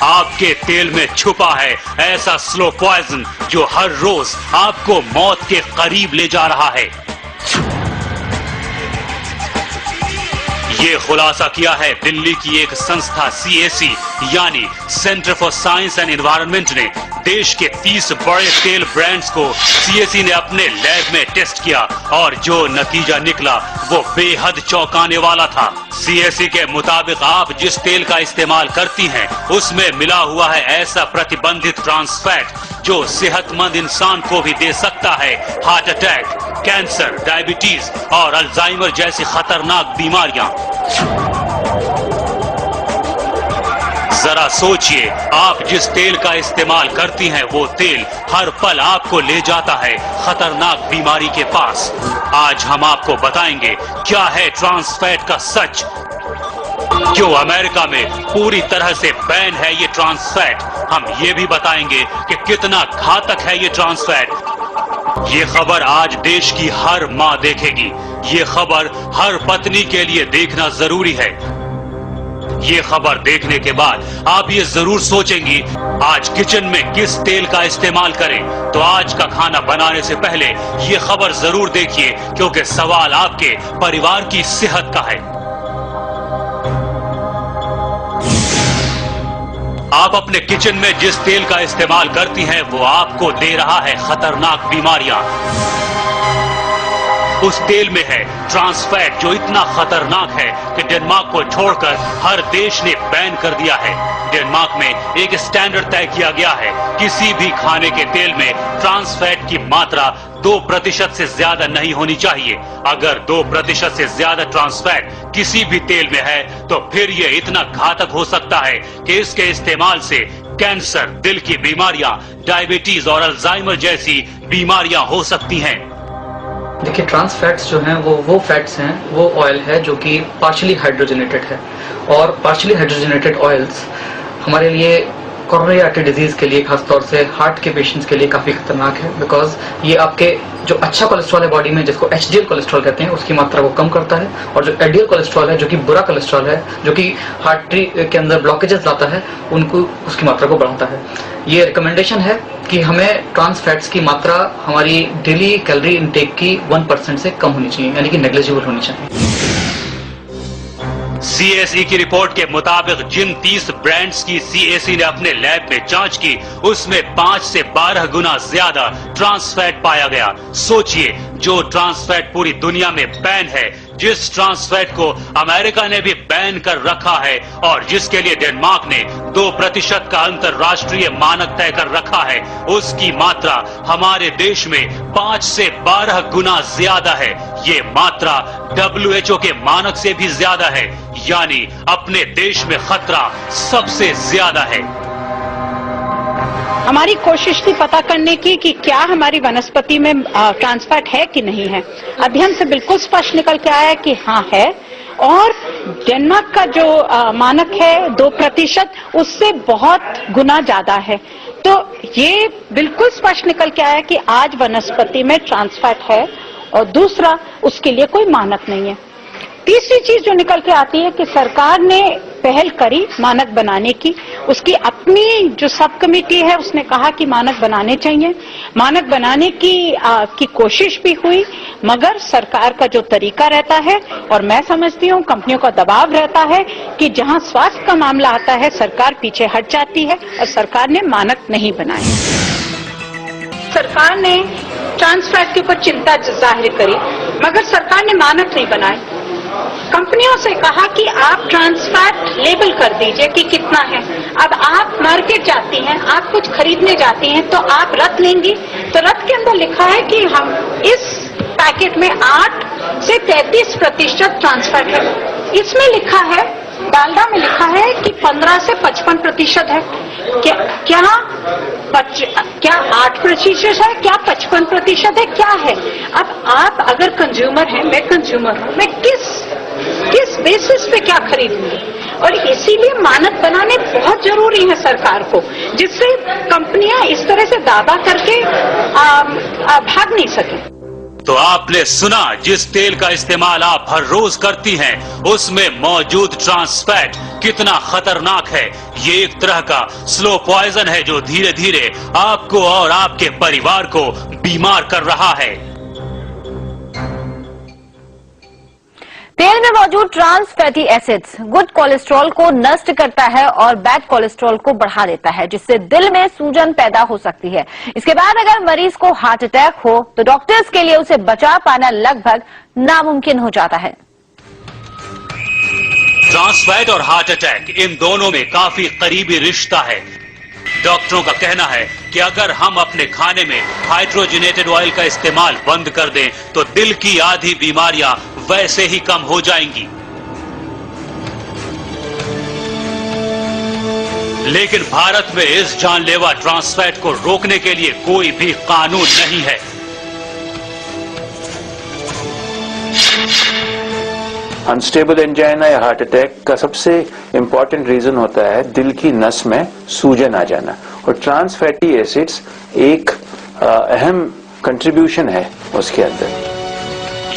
आपके तेल में छुपा है ऐसा स्लो पॉइजन जो हर रोज आपको मौत के करीब ले जा रहा है। ये खुलासा किया है दिल्ली की एक संस्था CAC यानी centre for science and environment ने। देश के 30 बड़े तेल ब्रांड्स को CAC ने अपने लैब में टेस्ट किया और जो नतीजा निकला वो बेहद चौंकाने वाला था। CAC के मुताबिक आप जिस तेल का इस्तेमाल करती हैं उसमें मिला हुआ है ऐसा प्रतिबंधित ट्रांस फैट जो सेहतमंद इंसान को भी दे सकता है हार्ट अटैक, कैंसर, डायबिटीज और अल्जाइमर जैसी खतरनाक बीमारियां। जरा सोचिए, आप जिस तेल का इस्तेमाल करती हैं वो तेल हर पल आपको ले जाता है खतरनाक बीमारी के पास। आज हम आपको बताएंगे क्या है ट्रांस फैट का सच, क्यों अमेरिका में पूरी तरह से बैन है ये ट्रांस फैट। हम ये भी बताएंगे कि कितना घातक है ये ट्रांस फैट। ये खबर आज देश की हर माँ देखेगी। ये खबर हर पत्नी के लिए देखना जरूरी है। ये खबर देखने के बाद आप ये जरूर सोचेंगी आज किचन में किस तेल का इस्तेमाल करें। तो आज का खाना बनाने से पहले ये खबर जरूर देखिए, क्योंकि सवाल आपके परिवार की सेहत का है। आप अपने किचन में जिस तेल का इस्तेमाल करती हैं वो आपको दे रहा है खतरनाक बीमारियां। उस तेल में है ट्रांस फैट जो इतना खतरनाक है कि डेनमार्क को छोड़कर हर देश ने बैन कर दिया है। डेनमार्क में एक स्टैंडर्ड तय किया गया है, किसी भी खाने के तेल में ट्रांस फैट की मात्रा 2% से ज्यादा नहीं होनी चाहिए। अगर 2% से ज्यादा ट्रांस फैट किसी भी तेल में है तो फिर ये इतना घातक हो सकता है कि इसके इस्तेमाल से कैंसर, दिल की बीमारियां, डायबिटीज और अल्जाइमर जैसी बीमारियां हो सकती हैं। देखिए, ट्रांस फैट्स जो हैं वो फैट्स हैं, वो ऑयल है जो कि पार्शियली हाइड्रोजनेटेड है। और पार्शियली हाइड्रोजनेटेड ऑयल्स हमारे लिए कोरोनरी आर्टरी डिजीज के लिए, खासतौर से हार्ट के पेशेंट्स के लिए काफी खतरनाक है। बिकॉज ये आपके जो अच्छा कोलेस्ट्रॉल है बॉडी में, जिसको HDL कोलेस्ट्रॉल कहते हैं, उसकी मात्रा को कम करता है। और जो LDL कोलेस्ट्रॉल है जो कि बुरा कोलेस्ट्रॉल है, जो कि हार्टरी के अंदर ब्लॉकेजेस लाता है, उनको उसकी मात्रा को बढ़ाता है। ये रिकमेंडेशन है कि हमें ट्रांस फैट्स की मात्रा हमारी डेली कैलोरी इनटेक की 1% से कम होनी चाहिए, यानी कि नेग्लिजिबल होनी चाहिए। CAC की रिपोर्ट के मुताबिक जिन 30 ब्रांड्स की CAC ने अपने लैब में जांच की उसमें 5 से 12 गुना ज्यादा ट्रांस फैट पाया गया। सोचिए, जो ट्रांस फैट पूरी दुनिया में बैन है, जिस ट्रांस फैट को अमेरिका ने भी बैन कर रखा है और जिसके लिए डेनमार्क ने 2% का अंतरराष्ट्रीय मानक तय कर रखा है, उसकी मात्रा हमारे देश में 5 से 12 गुना ज्यादा है। ये मात्रा WHO के मानक से भी ज्यादा है, यानी अपने देश में खतरा सबसे ज्यादा है। हमारी कोशिश थी पता करने की कि क्या हमारी वनस्पति में ट्रांस फैट है कि नहीं है। अध्ययन से बिल्कुल स्पष्ट निकल के आया कि हाँ है। और डेनमार्क का जो मानक है 2%, उससे बहुत गुना ज्यादा है। तो ये बिल्कुल स्पष्ट निकल के आया कि आज वनस्पति में ट्रांस फैट है। और दूसरा, उसके लिए कोई मानक नहीं है। तीसरी चीज जो निकल के आती है कि सरकार ने पहल करी मानक बनाने की। उसकी अपनी जो सब कमेटी है उसने कहा कि मानक बनाने चाहिए। मानक बनाने की कोशिश भी हुई, मगर सरकार का जो तरीका रहता है, और मैं समझती हूँ कंपनियों का दबाव रहता है कि जहाँ स्वास्थ्य का मामला आता है सरकार पीछे हट जाती है, और सरकार ने मानक नहीं बनाए। सरकार ने ट्रांस फैट के ऊपर चिंता जाहिर करी, मगर सरकार ने मानक नहीं बनाए। कंपनियों से कहा कि आप ट्रांस फैट लेबल कर दीजिए कि कितना है। अब आप मार्केट जाती हैं, आप कुछ खरीदने जाती हैं, तो आप रत लेंगी, तो रत के अंदर लिखा है कि हम इस पैकेट में 8 से 33% ट्रांस फैट है। इसमें लिखा है, डालडा में लिखा है कि 15 से 55% है। क्या 8% है, क्या 55% है, क्या है? अब आप अगर कंज्यूमर हैं, मैं कंज्यूमर हूं, मैं किस बेसिस पे क्या खरीदूंगी? और इसीलिए मानक बनाने बहुत जरूरी है सरकार को, जिससे कंपनियां इस तरह से दावा करके भाग नहीं सके। तो आपने सुना, जिस तेल का इस्तेमाल आप हर रोज करती हैं, उसमें मौजूद ट्रांस फैट कितना खतरनाक है। ये एक तरह का स्लो पॉइजन है जो धीरे धीरे आपको और आपके परिवार को बीमार कर रहा है। तेल में मौजूद trans fatty acids good cholesterol को नष्ट करता है और बैड कोलेस्ट्रॉल को बढ़ा देता है, जिससे दिल में सूजन पैदा हो सकती है। इसके बाद अगर मरीज को हार्ट अटैक हो तो डॉक्टर्स के लिए उसे बचा पाना लगभग नामुमकिन हो जाता है। ट्रांस फैट और हार्ट अटैक, इन दोनों में काफी करीबी रिश्ता है। डॉक्टरों का कहना है कि अगर हम अपने खाने में हाइड्रोजनेटेड ऑयल का इस्तेमाल बंद कर दें तो दिल की आधी बीमारियां वैसे ही कम हो जाएंगी। लेकिन भारत में इस जानलेवा ट्रांस फैट को रोकने के लिए कोई भी कानून नहीं है। अनस्टेबल एंजाइना या हार्ट अटैक का सबसे इंपॉर्टेंट रीजन होता है दिल की नस में सूजन आ जाना, और ट्रांस फैटी एसिड्स एक अहम कंट्रीब्यूशन है उसके अंदर।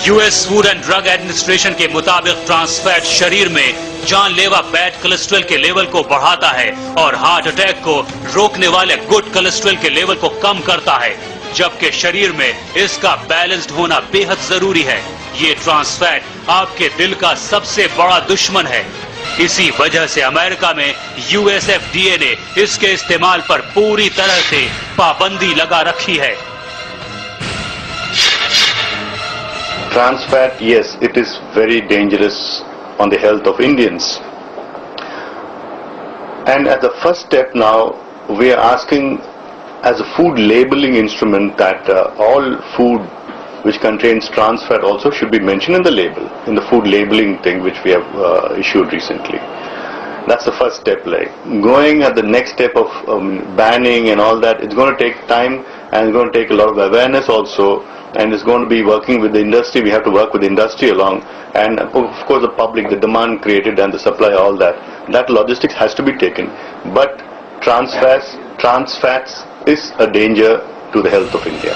US food and drug administration के मुताबिक ट्रांस फैट शरीर में जानलेवा बैड कोलेस्ट्रॉल के लेवल को बढ़ाता है और हार्ट अटैक को रोकने वाले गुड कोलेस्ट्रॉल के लेवल को कम करता है, जबकि शरीर में इसका बैलेंस्ड होना बेहद जरूरी है। ये ट्रांस फैट आपके दिल का सबसे बड़ा दुश्मन है। इसी वजह से अमेरिका में यूएसएफडीए ने इसके इस्तेमाल पर पूरी तरह से पाबंदी लगा रखी है। Trans fat, yes, it is very dangerous on the health of Indians. And as a first step now, we are asking as a food labeling instrument that all food which contains trans fat also should be mentioned in the label, in the food labeling thing which we have issued recently. That's the first step. Like going at the next step of banning and all that, it's going to take time and it's going to take a lot of awareness also, and it's going to be working with the industry. We have to work with the industry along, and of course the public, the demand created and the supply, all that. That logistics has to be taken. But trans fats is a danger to the health of India.